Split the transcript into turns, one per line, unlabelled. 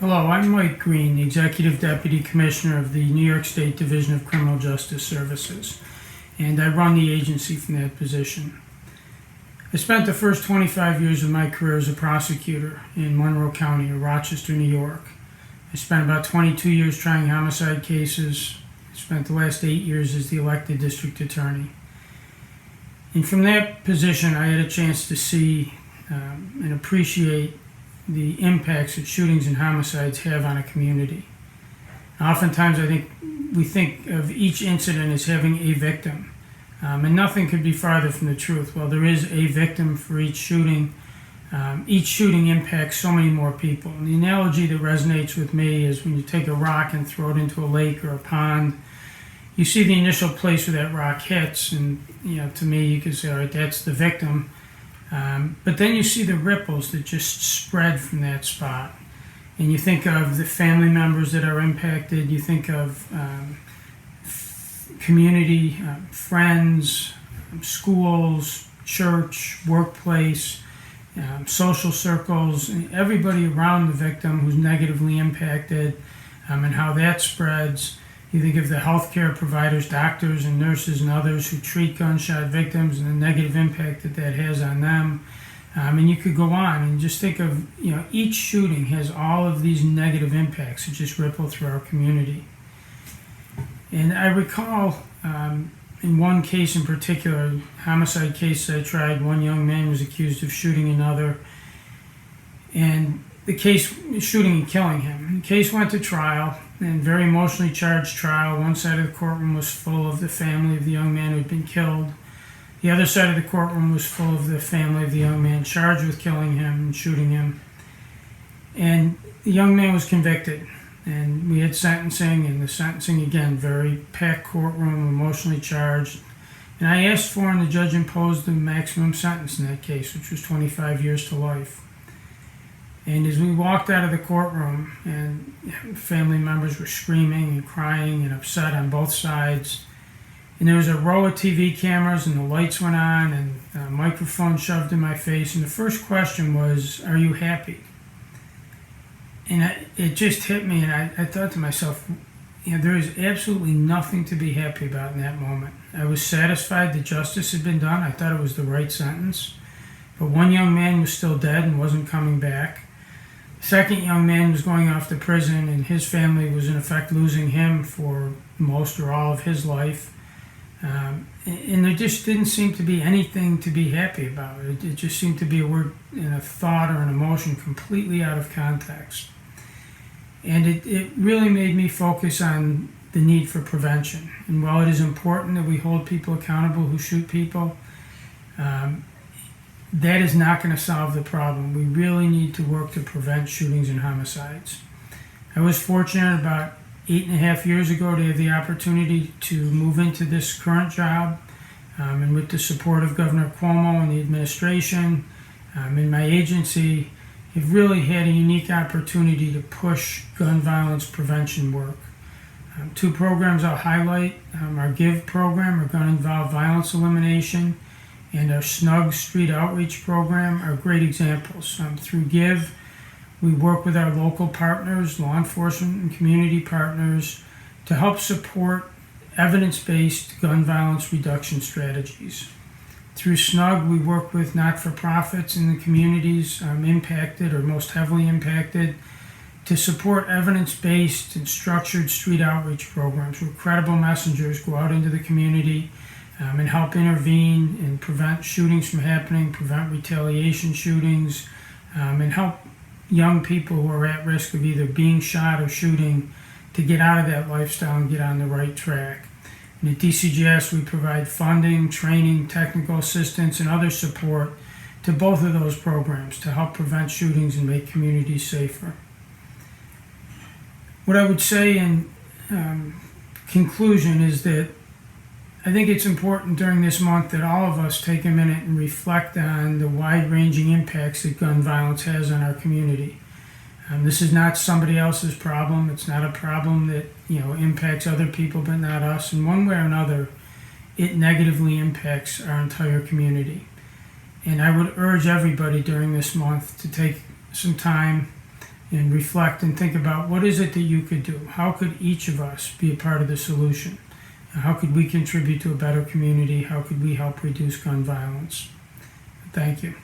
Hello, I'm Mike Green, the Executive Deputy Commissioner of the New York State Division of Criminal Justice Services, and I run the agency from that position. I spent the first 25 years of my career as a prosecutor in Monroe County, or Rochester, New York. I spent about 22 years trying homicide cases. I spent the last 8 years as the elected district attorney. And from that position, I had a chance to see and appreciate the impacts that shootings and homicides have on a community. Oftentimes, we think of each incident as having a victim, and nothing could be farther from the truth. While there is a victim for each shooting impacts so many more people. And the analogy that resonates with me is when you take a rock and throw it into a lake or a pond, you see the initial place where that rock hits, and to me, you could say, all right, that's the victim. But then you see the ripples that just spread from that spot. And you think of the family members that are impacted, you think of community, friends, schools, church, workplace, social circles, and everybody around the victim who's negatively impacted, and how that spreads. You think of the healthcare providers, doctors and nurses and others who treat gunshot victims and the negative impact that has on them. And you could go on and just think of, each shooting has all of these negative impacts that just ripple through our community. And I recall in one case in particular, homicide case I tried, one young man was accused of shooting another. And the case, shooting and killing him. The case went to trial, and very emotionally charged trial. One side of the courtroom was full of the family of the young man who had been killed. The other side of the courtroom was full of the family of the young man charged with killing him and shooting him. And the young man was convicted, and we had sentencing, and the sentencing, again, very packed courtroom, emotionally charged. And I asked for, and the judge imposed the maximum sentence in that case, which was 25 years to life. And as we walked out of the courtroom, and family members were screaming and crying and upset on both sides, and there was a row of TV cameras, and the lights went on, and a microphone shoved in my face, and the first question was, "Are you happy?" And it just hit me, and I thought to myself, there is absolutely nothing to be happy about in that moment. I was satisfied that justice had been done. I thought it was the right sentence. But one young man was still dead and wasn't coming back. The second young man was going off to prison, and his family was in effect losing him for most or all of his life. And there just didn't seem to be anything to be happy about. It just seemed to be a word and a thought or an emotion completely out of context. And it really made me focus on the need for prevention. And while it is important that we hold people accountable who shoot people, that is not going to solve the problem. We really need to work to prevent shootings and homicides. I was fortunate about 8.5 years ago to have the opportunity to move into this current job, and with the support of Governor Cuomo and the administration and my agency, have really had a unique opportunity to push gun violence prevention work. Two programs I'll highlight, our GIVE program, or Gun Involved Violence Elimination, and our SNUG Street Outreach Program are great examples. Through GIVE, we work with our local partners, law enforcement and community partners, to help support evidence-based gun violence reduction strategies. Through SNUG, we work with not-for-profits in the communities impacted or most heavily impacted to support evidence-based and structured street outreach programs where credible messengers go out into the community and help intervene and prevent shootings from happening, prevent retaliation shootings, and help young people who are at risk of either being shot or shooting to get out of that lifestyle and get on the right track. And at DCJS, we provide funding, training, technical assistance, and other support to both of those programs to help prevent shootings and make communities safer. What I would say in conclusion is that I think it's important during this month that all of us take a minute and reflect on the wide-ranging impacts that gun violence has on our community. This is not somebody else's problem. It's not a problem that impacts other people but not us. In one way or another, it negatively impacts our entire community. And I would urge everybody during this month to take some time and reflect and think about what is it that you could do? How could each of us be a part of the solution? How could we contribute to a better community? How could we help reduce gun violence? Thank you.